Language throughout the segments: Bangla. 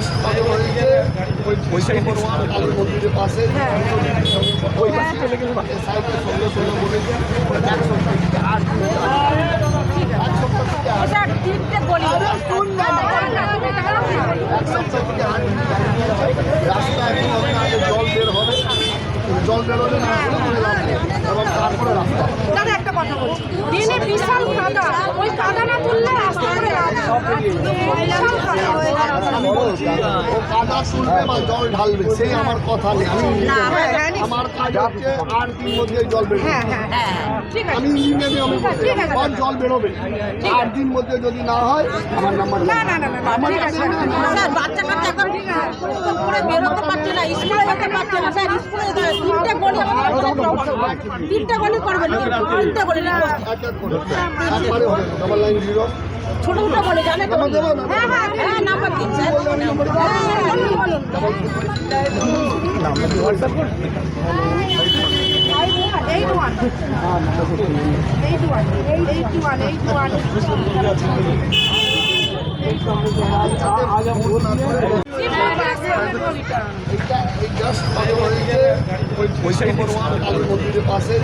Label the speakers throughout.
Speaker 1: জাস্ট কালী মন্দিরের পাশে ওই সাইডের সঙ্গে সঙ্গে বলেছে এক সপ্তাহ থেকে 8 দিন এক সপ্তাহ থেকে 8 রাস্তা এখন আপনার জল বের হবে, জল বেরোলে না এবং তারপরে রাস্তা
Speaker 2: দাদা একটা কথা বলছি, দিনে বিশাল কাদা, ওই কাদা না তুললে রাস্তা করে
Speaker 1: ও কাদা তুলবে বা জল ঢালবে সেই আমার কথা নেই। আমার কাজ হচ্ছে 8 দিন মধ্যে জল বেরোবে। আমি ইঞ্জিনিয়ারিং আমি জল বেরোবে 8 দিন মধ্যে যদি না হয় আমার নাম্বার আমার কাছে
Speaker 3: বাচ্চা কাচ্চা করে বেরোতে পারছে না, স্কুলে যেতে পারছে না স্যার। স্কুলে তিনটা গলি করবেন, তিনটা গলি
Speaker 1: একবারে হবে 990
Speaker 3: ছোট ছোট বলে জানে তো। হ্যাঁ নাম্বার দিন স্যার।
Speaker 1: কালী মন্দিরের পাশে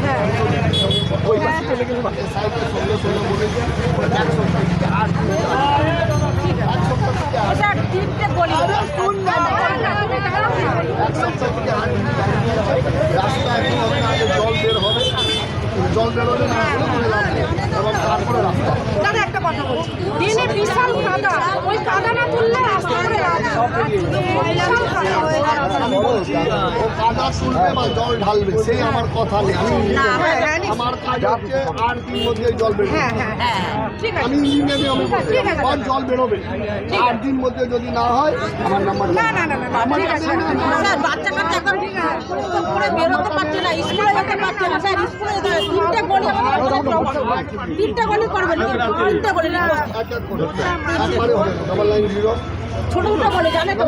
Speaker 1: ওই সাইডের সঙ্গে সঙ্গে বলেছে এক সপ্তাহ থেকে 8 দিন এক সপ্তাহ থেকে 8
Speaker 3: তিনটে গলি
Speaker 1: এক সপ্তাহ থেকে 8 দিন রাস্তা এখন আপনার জল বের হবে, জল বেরোলে না এবং তারপরে রাস্তা
Speaker 2: দাদা একটা কথা বলছি, দিনে বিশাল কাদা, ওই কাদা না তুললে রাস্তা করে
Speaker 1: ও কাদা তুলবে বা জল ঢালবে সেই আমার কথা নেই। আমার কাজ হচ্ছে 8 দিন মধ্যে জল বেরোবে। আমি ইঞ্জিনিয়ারিং আমি জল বেরোবে 8 দিন মধ্যে যদি না হয় আমার নাম্বার আমার কাছে
Speaker 3: স্যার। বাচ্চা কাচ্চা করে বেরোতে পারছে না, স্কুলে যেতে পারছে না স্যার। স্কুলে তিনটা গলি করবেন, তিনটা গলি
Speaker 1: একবারে হবে 990
Speaker 3: ছোট ছোট বলে জানে তো।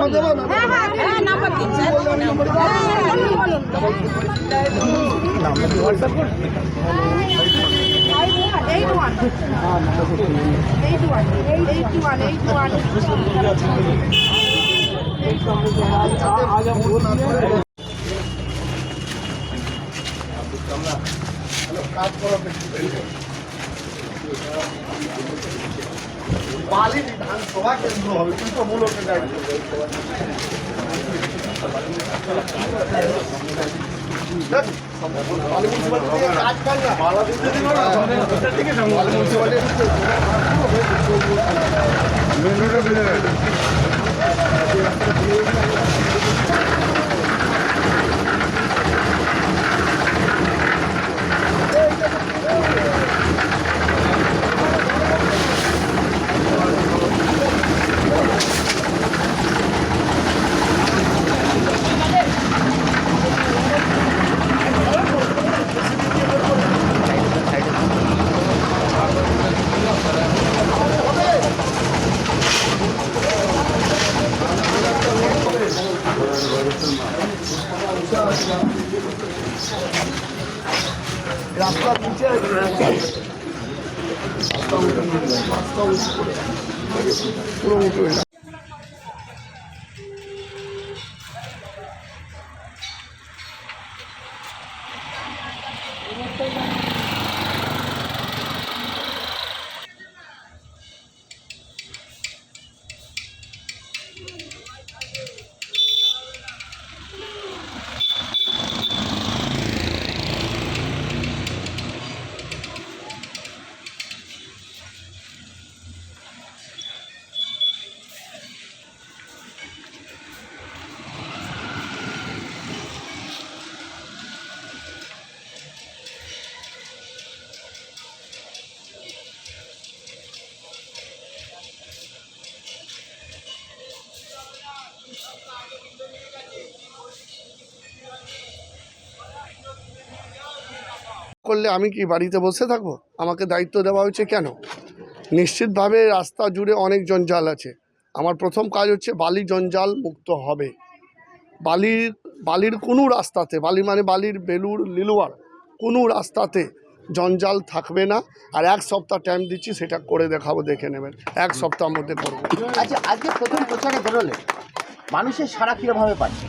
Speaker 3: হ্যাঁ নাম্বার দিন স্যার।
Speaker 1: বালি বিধানসভা কেন্দ্র হবে কিন্তু মূলত কাজ পান না রাস্তা নিচে রাস্তা উঁচু করে পুরো উঁচু হয়ে করলে আমি কি বাড়িতে বসে থাকবো? আমাকে দায়িত্ব দেওয়া হয়েছে কেন? নিশ্চিতভাবে রাস্তা জুড়ে অনেক জঞ্জাল আছে। আমার প্রথম কাজ হচ্ছে বালি জঞ্জাল মুক্ত হবে। বালির কোনো রাস্তাতে, বালি মানে বালির বেলুর লিলুয়ার কোনো রাস্তাতে জঞ্জাল থাকবে না। আর 1 সপ্তাহ টাইম দিচ্ছি, সেটা করে দেখাবো, দেখে নেবেন। 1 সপ্তাহের মধ্যে করবো।
Speaker 4: আচ্ছা, আজকে প্রথম প্রচারে বেরোলে মানুষের সাড়া কীভাবে পাচ্ছে?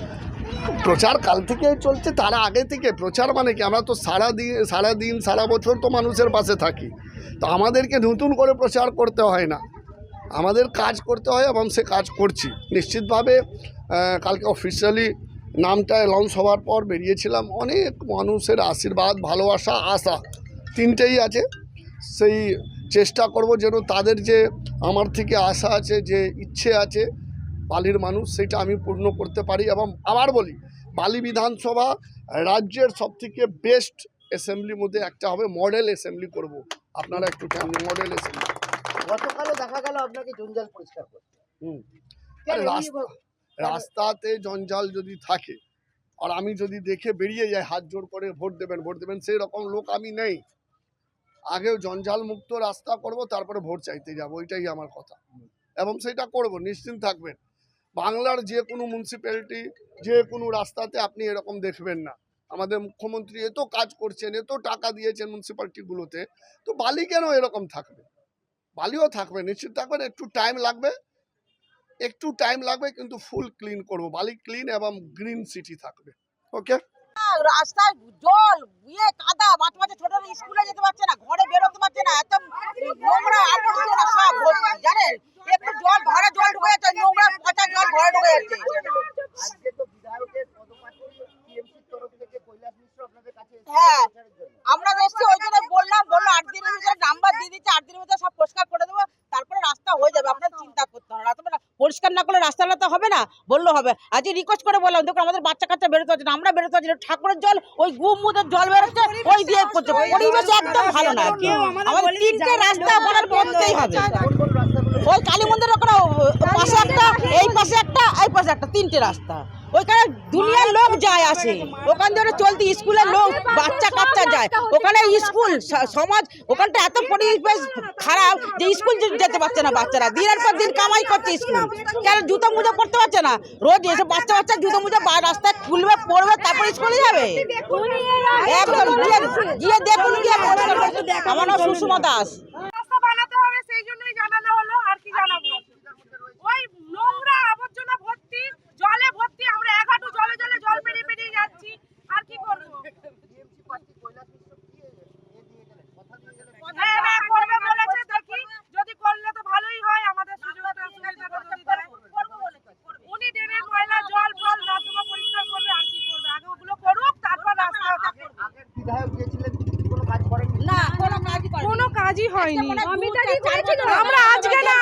Speaker 1: প্রচার কাল থেকে চলছে, তারা আগে থেকে প্রচার মানে কি, আমরা তো সারাদিন সারা বছর তো মানুষের পাশে থাকি, তো আমাদেরকে নতুন করে প্রচার করতে হয় না, আমাদের কাজ করতে হয় এবং সে কাজ করছি নিশ্চিতভাবে। কালকে অফিসিয়ালি নামটা অ্যানাউন্স হওয়ার পর বেরিয়েছিলাম, অনেক মানুষের আশীর্বাদ, ভালোবাসা, আশা তিনটেই আছে। সেই চেষ্টা করব যেন তাদের যে আমার থেকে আশা আছে, যে ইচ্ছে আছে বালির মানুষ, সেটা আমি পূর্ণ করতে পারি। এবং আবার বলি, বালি বিধানসভা রাজ্যের সবথেকে বেস্ট অ্যাসেম্বলির মধ্যে একটা হবে, মডেল অ্যাসেম্বলি করব। আপনারা একটু মডেল অ্যাসেম্বলি।
Speaker 4: গতকালও দেখা গেল আপনাকে জঞ্জাল পরিষ্কার করতে।
Speaker 1: আরে রাস্তাতে জঞ্জাল যদি থাকে আর আমি যদি দেখে বেরিয়ে যাই হাত জোর করে ভোট দেবেন, সেই রকম লোক আমি নেই। আগেও জঞ্জাল মুক্ত রাস্তা করব, তারপরে ভোট চাইতে যাব, ওইটাই আমার কথা, এবং সেটা করব, নিশ্চিন্ত থাকবেন। বাংলার যে কোনো মিউনিসিপ্যালিটি, যে কোনো রাস্তাতে আপনি এরকম দেখবেন না। আমাদের মুখ্যমন্ত্রী এত কাজ করছেন, এত টাকা দিয়েছেন মিউনিসিপ্যালিটিগুলোতে, তো বালি কেন এরকম থাকবে? বালিও থাকবে, নিশ্চিত থাকবেন। একটু টাইম লাগবে, কিন্তু ফুল ক্লিন করব, বালি ক্লিন এবং গ্রিন সিটি থাকবে। ওকে,
Speaker 3: রাস্তায় জল কাদা, মাঝে মাঝে ছোটরা স্কুলে যেতে পারছে না, ঘরে বেরোতে পারছে না, এত নোংরা আবর্জনা সব জানেন। একটু জল ঘরে জল ঢুকে যাচ্ছে, নোংরা পচা জল ঘরে ঢুকে যাচ্ছে।
Speaker 4: আজকে তো বিধায়কের পদপ্রার্থী টিএমসির তরফ থেকে কৈলাস মিশ্র আপনাদের কাছে
Speaker 3: হ্যাঁ,
Speaker 4: প্রচারের জন্য।
Speaker 3: আমরা এসেছি, ওই জন্য বললো 8 দিনের ভিতরে নাম্বার দিয়ে দিচ্ছে, 8 দিনের ভিতরে সব পরিষ্কার করে দেবো, তারপরে রাস্তা হয়ে যাবে, আপনার চিন্তা করতে হবে না। রাস্তা পরিষ্কার না করলে রাস্তাটা তো হবে না, বললো হবে। আজকে রিকোয়েস্ট করে বললাম, দেখুন আমাদের বাচ্চা কাচ্চা বেরোতে হচ্ছে না, আমরা বেরোতে হচ্ছি না, ঠাকুরের জল ওই গুমুদের জল বেরোচ্ছে, ওই দিয়ে করছে, পরিবেশ একদম ভালো না। আমাদের 3টে রাস্তা আপনার বলতেই হবে। ওই কালী মন্দিরের ওখানে পাশে একটা, এই পাশে একটা, এই পাশে একটা, 3টে রাস্তা। ওইখানে দুনিয়ার লোক যায় আসে, ওখান ধরে চলতি স্কুলের লোক বাচ্চা কাচ্চা যায়, ওখানে স্কুল সমাজ, ওখানটা এত পরিবেশ খারাপ যে স্কুল যেতে পারছে না বাচ্চারা, দিনের পর দিন কামাই করছে স্কুল, কেন জুতো মুজো করতে পারছে না, রোজ এসে বাচ্চা জুতো মুজো রাস্তায় খুলবে, পড়বে, তারপর স্কুলে যাবে। একদম গিয়ে দেখুন, গিয়ে আমার নাম সুষমা দাস।
Speaker 2: রাস্তা বানাতে হবে, সেই জন্যই জানানো হলো, আর কি জানাবো। ওই নোংরা আবর্জনা ভর্তি, জলে ভর্তি, আমরা এক হাঁটু জলে জল পেরিয়ে যাচ্ছি, আর কি করবো। হ্যাঁ, করবে বলেছে, দেখি যদি করলে তো ভালোই হয়, আমাদের সুবিধাটা যদি দেয়। উনি ড্রেনের ময়লা জল ফল নর্দমা পরিষ্কার করবে, আর কি করবে। আগে ওগুলো করুক, তারপর রাস্তা
Speaker 4: আগের বিধায়ক গিয়েছিলেন, কোনো কাজ করেন
Speaker 3: না,
Speaker 2: কোনো কাজই হয়নি। আমরা আজকে না,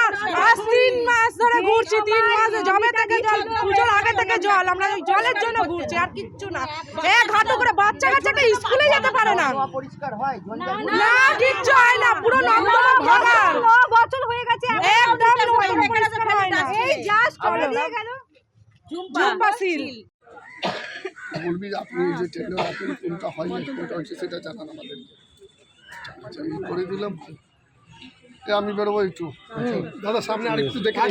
Speaker 2: আজ 3 মাস ধরে ঘুরছি, 3 মাস জমে থেকে জল, পুজোর আগে থেকে জল, আমরা ওই জলের জন্য ঘুরছি, আর কিচ্ছু না। এক হাঁটু করে বাচ্চা কাচ্চাকে স্কুলে যেতে পারে না,
Speaker 4: পরিষ্কার হয় জঞ্জাল?
Speaker 2: না কিচ্ছু হয় না, পুরো নর্দমা ভাঙা। 9 বছর হয়ে গেছে, একদম পরিষ্কার হয় না। এই জাস্ট চলে দিয়ে গেল ঝুম্পা সিল।
Speaker 1: বলবি আপনি যে টেন্ডার আপনি কোনটা হয় না কোনটা হচ্ছে সেটা জানান আমাদের। আচ্ছা, এই করে দিলাম, আমি বেরোবো একটু। দাদা সামনে আরেকটু দেখে